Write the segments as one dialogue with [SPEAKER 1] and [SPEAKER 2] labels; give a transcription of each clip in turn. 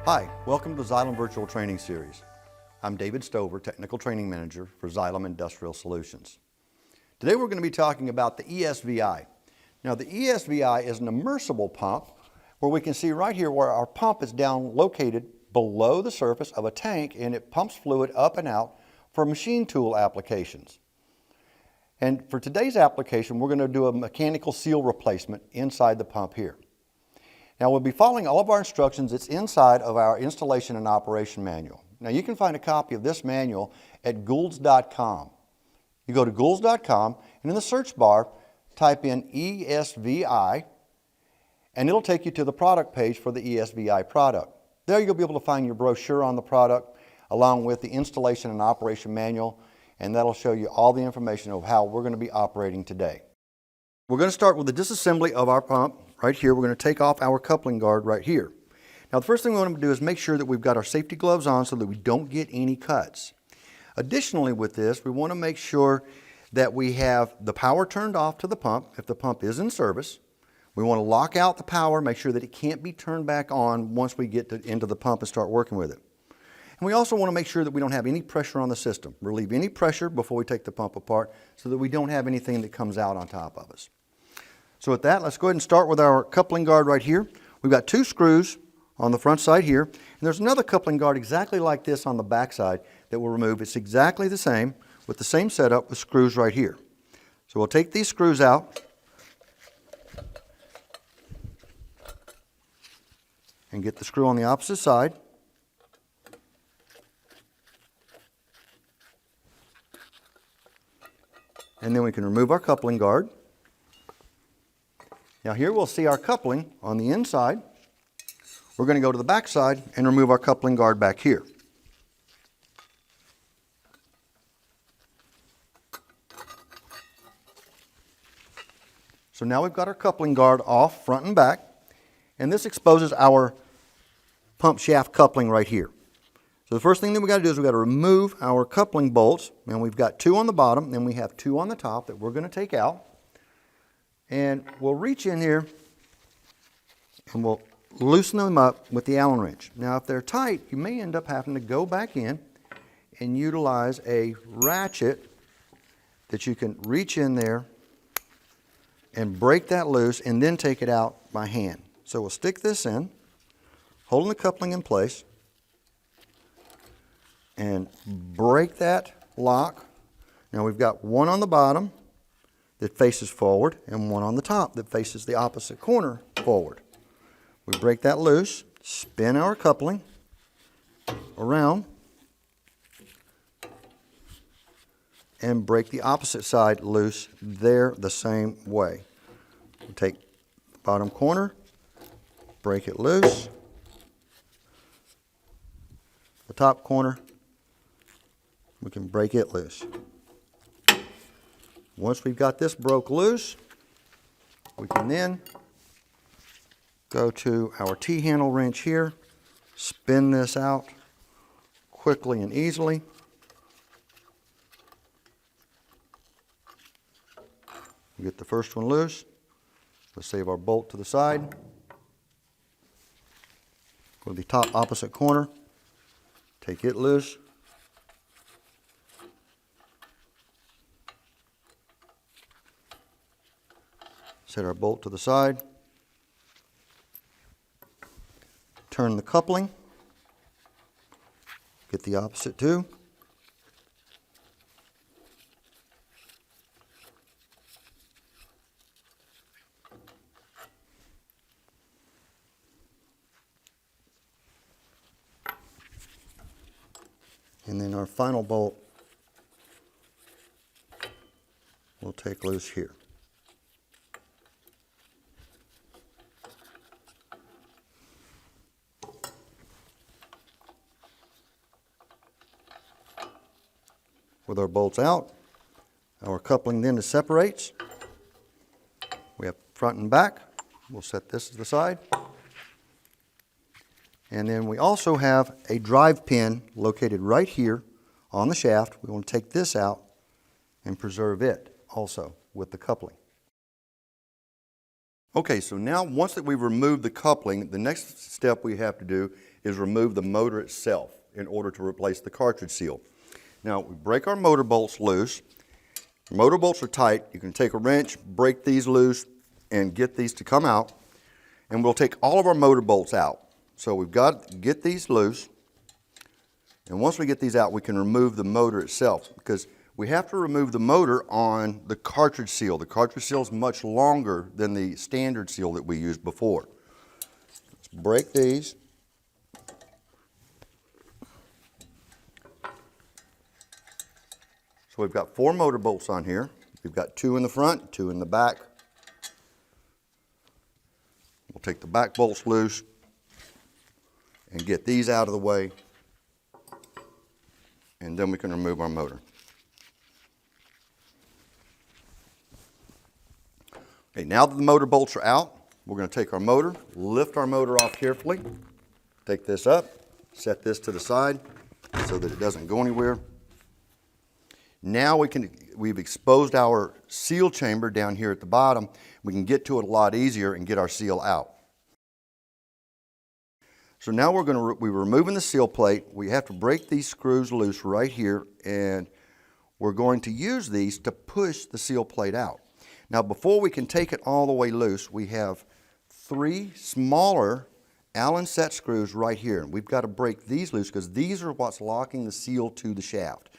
[SPEAKER 1] Hi, welcome to the Xylem Virtual Training Series. I'm David Stover, Technical Training Manager for Xylem Industrial Solutions. Today we're going to be talking about the e-SVI. Now the e-SVI is an immersible pump where we can see right here where our pump is down located below the surface of a tank, and it pumps fluid up and out for machine tool applications. And for today's application, we're going to do a mechanical seal replacement inside the pump here. Now we'll be following all of our instructions. It's inside of our installation and operation manual. Now you can find a copy of this manual at goulds.com. You go to goulds.com and in the search bar type in e-SVI and it'll take you to the product page for the e-SVI product. There you'll be able to find your brochure on the product along with the installation and operation manual, and that'll show you all the information of how we're going to be operating today. We're going to start with the disassembly of our pump. Right here, we're going to take off our coupling guard right here. Now the first thing we want to do is make sure that we've got our safety gloves on so that we don't get any cuts. Additionally with this, we want to make sure that we have the power turned off to the pump if the pump is in service. We want to lock out the power, make sure that it can't be turned back on once we get into the pump and start working with it. And we also want to make sure that we don't have any pressure on the system. Relieve any pressure before we take the pump apart so that we don't have anything that comes out on top of us. So with that, let's go ahead and start with our coupling guard right here. We've got 2 screws on the front side here, and there's another coupling guard exactly like this on the back side that we'll remove. It's exactly the same with the same setup with screws right here. So we'll take these screws out and get the screw on the opposite side. And then we can remove our coupling guard. Now here we'll see our coupling on the inside. We're going to go to the back side and remove our coupling guard back here. So now we've got our coupling guard off front and back, and this exposes our pump shaft coupling right here. So the first thing that we got to do is we've got to remove our coupling bolts, and we've got 2 on the bottom and we have 2 on the top that we're going to take out. And we'll reach in here and we'll loosen them up with the Allen wrench. Now if they're tight, you may end up having to go back in and utilize a ratchet that you can reach in there and break that loose and then take it out by hand. So we'll stick this in, holding the coupling in place, and break that lock. Now we've got 1 on the bottom that faces forward and 1 on the top that faces the opposite corner forward. We break that loose, spin our coupling around, and break the opposite side loose there the same way. We take the bottom corner, break it loose, the top corner, we can break it loose. Once we've got this broke loose, we can then go to our T-handle wrench here, spin this out quickly and easily. Get the first one loose. Let's save our bolt to the side. Go to the top opposite corner, take it loose. Set our bolt to the side, turn the coupling, get the opposite too. And then our final bolt we'll take loose here. With our bolts out, our coupling then separates. We have front and back. We'll set this to the side. And then we also have a drive pin located right here on the shaft. We want to take this out and preserve it also with the coupling. Okay, so now once that we've removed the coupling, the next step we have to do is remove the motor itself in order to replace the cartridge seal. Now, we break our motor bolts loose. Motor bolts are tight. You can take a wrench, break these loose, and get these to come out. And we'll take all of our motor bolts out. So we've got to get these loose. And once we get these out, we can remove the motor itself, because we have to remove the motor on the cartridge seal. The cartridge seal is much longer than the standard seal that we used before. Let's break these. So we've got 4 motor bolts on here. We've got 2 in the front, 2 in the back. We'll take the back bolts loose and get these out of the way, and then we can remove our motor. Okay, now that the motor bolts are out, we're going to take our motor, lift our motor off carefully, take this up, set this to the side so that it doesn't go anywhere. Now we've exposed our seal chamber down here at the bottom. We can get to it a lot easier and get our seal out. So now we're removing the seal plate. We have to break these screws loose right here, and we're going to use these to push the seal plate out. Now, before we can take it all the way loose, we have 3 smaller Allen set screws right here. We've got to break these loose because these are what's locking the seal to the shaft.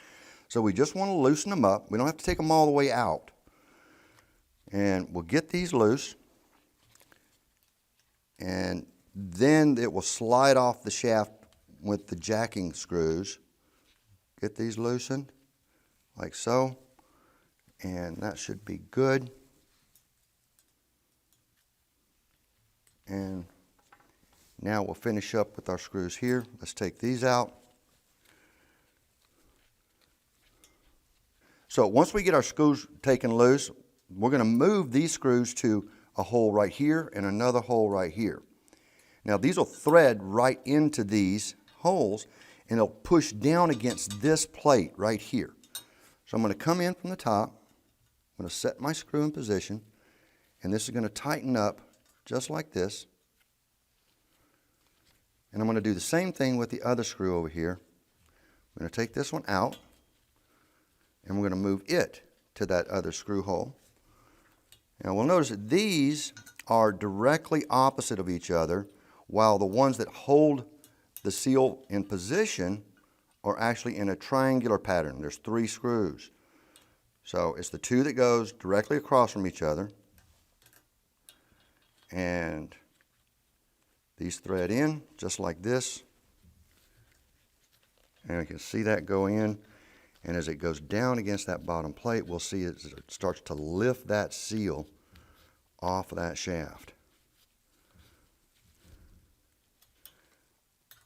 [SPEAKER 1] So we just want to loosen them up. We don't have to take them all the way out. And we'll get these loose, and then it will slide off the shaft with the jacking screws. Get these loosened like so, and that should be good. And now we'll finish up with our screws here. Let's take these out. So once we get our screws taken loose, we're going to move these screws to a hole right here and another hole right here. Now these will thread right into these holes, and it'll push down against this plate right here. So I'm going to come in from the top. I'm going to set my screw in position, and this is going to tighten up just like this. And I'm going to do the same thing with the other screw over here. I'm going to take this one out, and we're going to move it to that other screw hole. Now we'll notice that these are directly opposite of each other, while the ones that hold the seal in position are actually in a triangular pattern. There's 3 screws. So it's the 2 that goes directly across from each other, and these thread in just like this, and you can see that go in, and as it goes down against that bottom plate, we'll see it starts to lift that seal off of that shaft.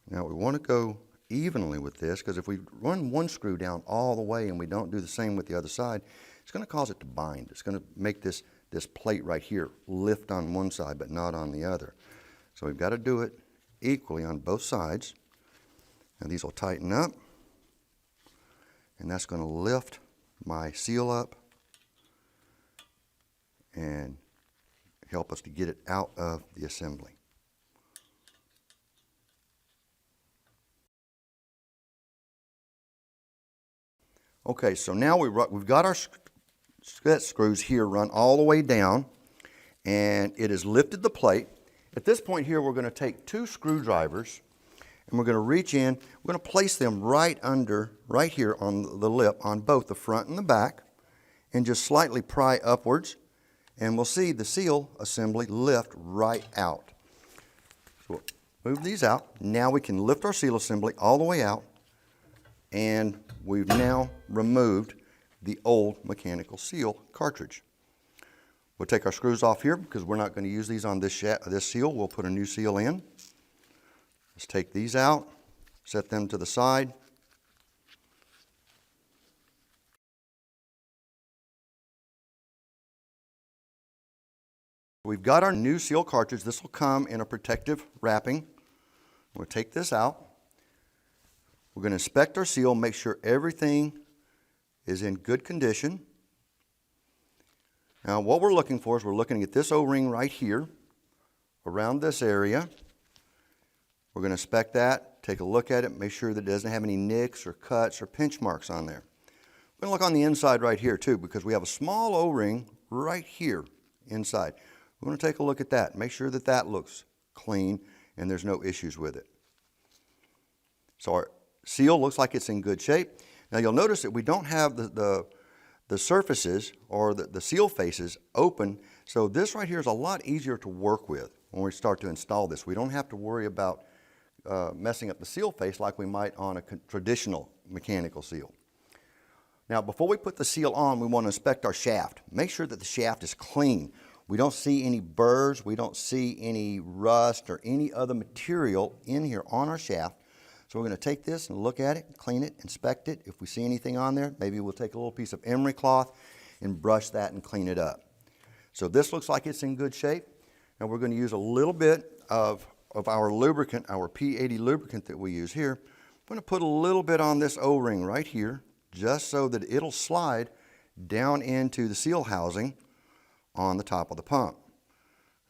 [SPEAKER 1] Now we want to go evenly with this, because if we run one screw down all the way and we don't do the same with the other side, it's going to cause it to bind. It's going to make this plate right here lift on one side but not on the other. So we've got to do it equally on both sides. And these will tighten up, and that's going to lift my seal up and help us to get it out of the assembly. Okay, so now we've got our set screws here run all the way down, and it has lifted the plate. At this point here, we're going to take 2 screwdrivers, and we're going to reach in. We're going to place them right here on the lip on both the front and the back, and just slightly pry upwards, and we'll see the seal assembly lift right out. So we'll move these out. Now we can lift our seal assembly all the way out, and we've now removed the old mechanical seal cartridge. We'll take our screws off here because we're not going to use these on this seal. We'll put a new seal in. Let's take these out, set them to the side. We've got our new seal cartridge. This will come in a protective wrapping. We'll take this out. We're going to inspect our seal, make sure everything is in good condition. Now what we're looking for is we're looking at this O-ring right here, around this area. We're going to inspect that, take a look at it, make sure that it doesn't have any nicks or cuts or pinch marks on there. We're going to look on the inside right here too, because we have a small O-ring right here inside. We're going to take a look at that, make sure that that looks clean and there's no issues with it. So our seal looks like it's in good shape. Now you'll notice that we don't have the surfaces or the seal faces open, so this right here is a lot easier to work with when we start to install this. We don't have to worry about messing up the seal face like we might on a traditional mechanical seal. Now before we put the seal on, we want to inspect our shaft. Make sure that the shaft is clean. We don't see any burrs, we don't see any rust or any other material in here on our shaft. So we're going to take this and look at it, clean it, inspect it. If we see anything on there, maybe we'll take a little piece of emery cloth and brush that and clean it up. So this looks like it's in good shape. Now we're going to use a little bit of our lubricant, our P80 lubricant that we use here. I'm going to put a little bit on this O-ring right here, just so that it'll slide down into the seal housing on the top of the pump.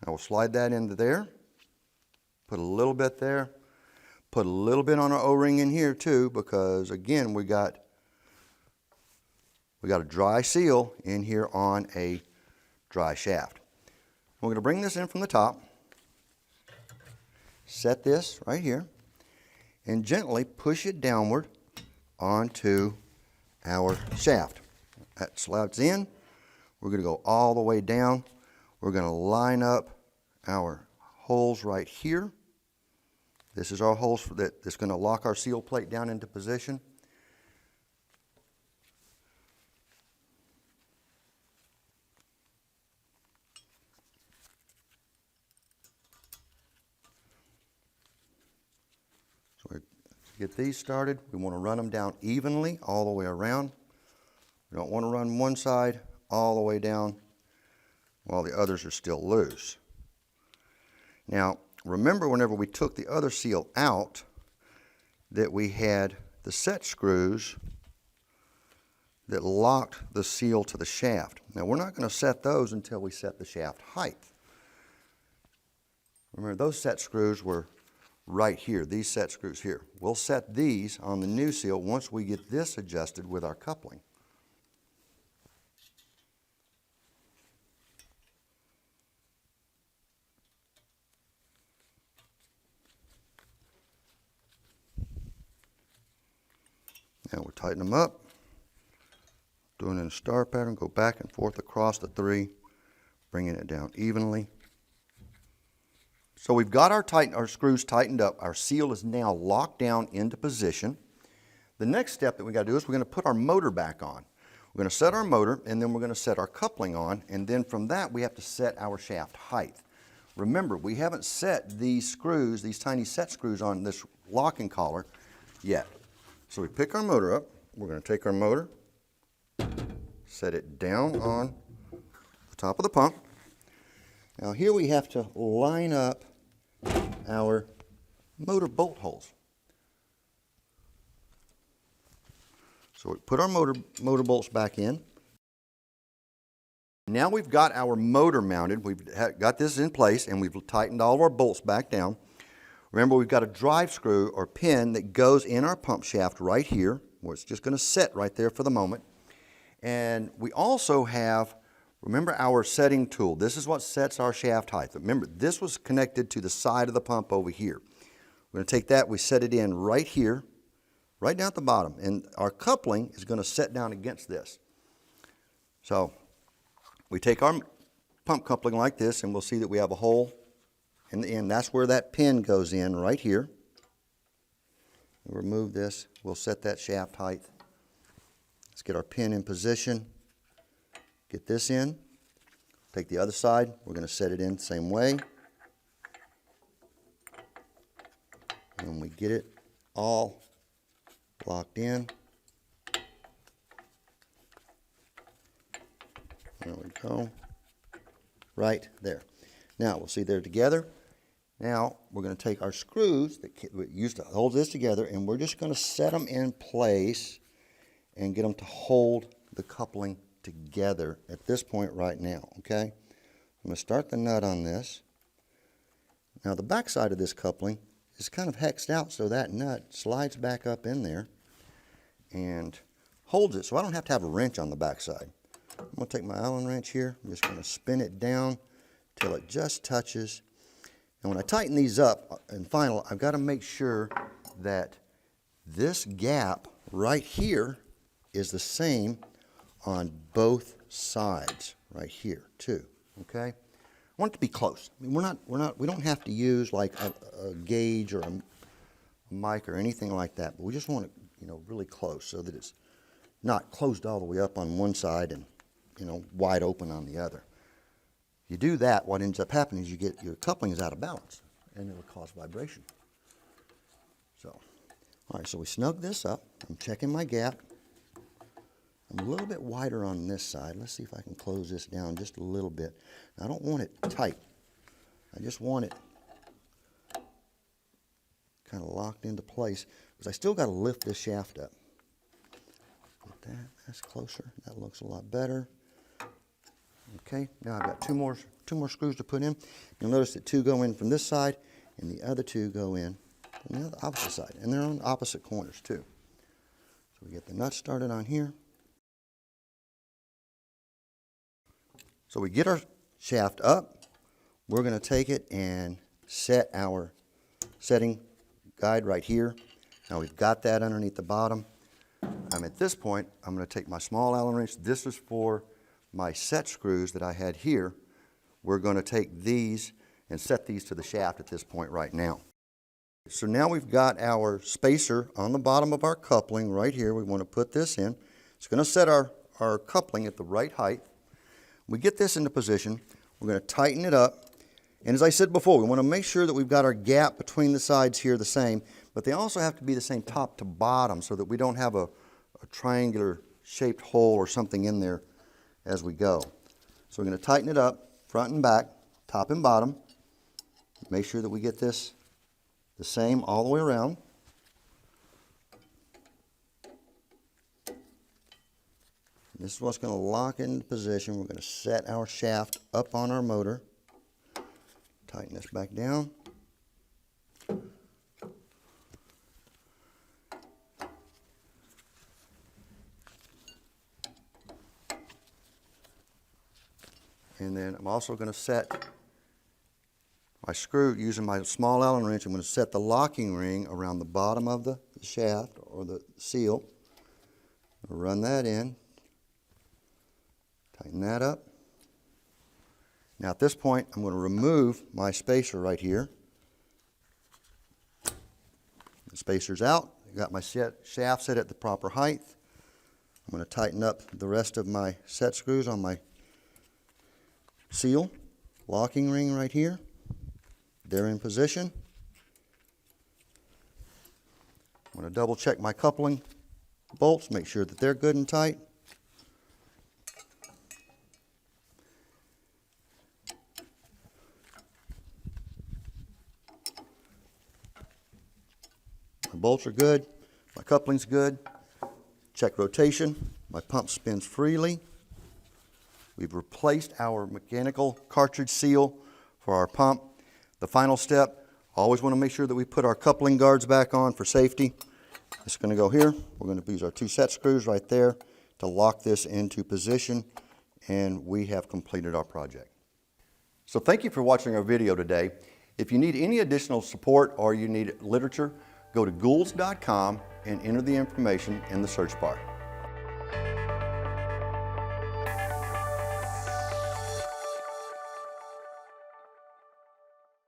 [SPEAKER 1] Now we'll slide that into there, put a little bit there, put a little bit on our O-ring in here too, because again we got a dry seal in here on a dry shaft. We're going to bring this in from the top, set this right here, and gently push it downward onto our shaft. That slides in. We're going to go all the way down. We're going to line up our holes right here. This is our holes that's going to lock our seal plate down into position. So to get these started, we want to run them down evenly all the way around. We don't want to run one side all the way down while the others are still loose. Now, remember whenever we took the other seal out that we had the set screws that locked the seal to the shaft. Now we're not going to set those until we set the shaft height. Remember those set screws were right here, these set screws here. We'll set these on the new seal once we get this adjusted with our coupling. Now we'll tighten them up, doing it in a star pattern, go back and forth across the three, bringing it down evenly. So we've got our screws tightened up. Our seal is now locked down into position. The next step that we got to do is we're going to put our motor back on. We're going to set our motor, and then we're going to set our coupling on, and then from that we have to set our shaft height. Remember, we haven't set these screws, these tiny set screws on this locking collar yet. So we pick our motor up, we're going to take our motor, set it down on the top of the pump. Now here we have to line up our motor bolt holes. So we put our motor bolts back in. Now we've got our motor mounted, we've got this in place, and we've tightened all of our bolts back down. Remember, we've got a drive screw or pin that goes in our pump shaft right here, where it's just going to sit right there for the moment. And we also have, remember, our setting tool. This is what sets our shaft height. Remember, this was connected to the side of the pump over here. We're going to take that, we set it in right here, right down at the bottom. And our coupling is going to set down against this. So we take our pump coupling like this, and we'll see that we have a hole in the end. That's where that pin goes in right here. We'll remove this. We'll set that shaft height. Let's get our pin in position. Get this in. Take the other side. We're going to set it in the same way. And we get it all locked in. There we go. Right there. Now we'll see they're together. Now we're going to take our screws that we used to hold this together, and we're just going to set them in place and get them to hold the coupling together at this point right now, okay? I'm going to start the nut on this. Now the back side of this coupling is kind of hexed out so that nut slides back up in there and holds it, so I don't have to have a wrench on the back side. I'm going to take my Allen wrench here. I'm just going to spin it down till it just touches. And when I tighten these up, and final, I've got to make sure that this gap right here is the same on both sides right here too, okay? I want it to be close. I mean, we don't have to use like a gauge or a mic or anything like that, but we just want it, you know, really close so that it's not closed all the way up on one side and, you know, wide open on the other. If you do that, what ends up happening is you get your coupling is out of balance and it'll cause vibration. So, all right, so we snug this up. I'm checking my gap. I'm a little bit wider on this side. Let's see if I can close this down just a little bit. I don't want it tight. I just want it kind of locked into place because I still got to lift this shaft up. Get that's closer. That looks a lot better. Okay, now I've got two more screws to put in. You'll notice that two go in from this side and the other two go in from the opposite side. And they're on opposite corners too. So we get the nut started on here. So we get our shaft up. We're going to take it and set our setting guide right here. Now we've got that underneath the bottom. At this point, I'm going to take my small Allen wrench. This is for my set screws that I had here. We're going to take these and set these to the shaft at this point right now. So now we've got our spacer on the bottom of our coupling right here. We want to put this in. It's going to set our coupling at the right height. We get this into position. We're going to tighten it up. And as I said before, we want to make sure that we've got our gap between the sides here the same, but they also have to be the same top to bottom so that we don't have a triangular shaped hole or something in there as we go. So we're going to tighten it up front and back, top and bottom. Make sure that we get this the same all the way around. This is what's going to lock into position. We're going to set our shaft up on our motor. Tighten this back down. And then I'm also going to set my screw using my small Allen wrench. I'm going to set the locking ring around the bottom of the shaft or the seal. Run that in. Tighten that up. Now at this point, I'm going to remove my spacer right here. The spacer's out. I got my shaft set at the proper height. I'm going to tighten up the rest of my set screws on my seal. Locking ring right here. They're in position. I'm going to double check my coupling bolts, make sure that they're good and tight. My bolts are good, my coupling's good. Check rotation, my pump spins freely. We've replaced our mechanical cartridge seal for our pump. The final step, always want to make sure that we put our coupling guards back on for safety. It's going to go here. We're going to use our two set screws right there to lock this into position, and we have completed our project. So thank you for watching our video today. If you need any additional support or you need literature, go to goulds.com and enter the information in the search bar.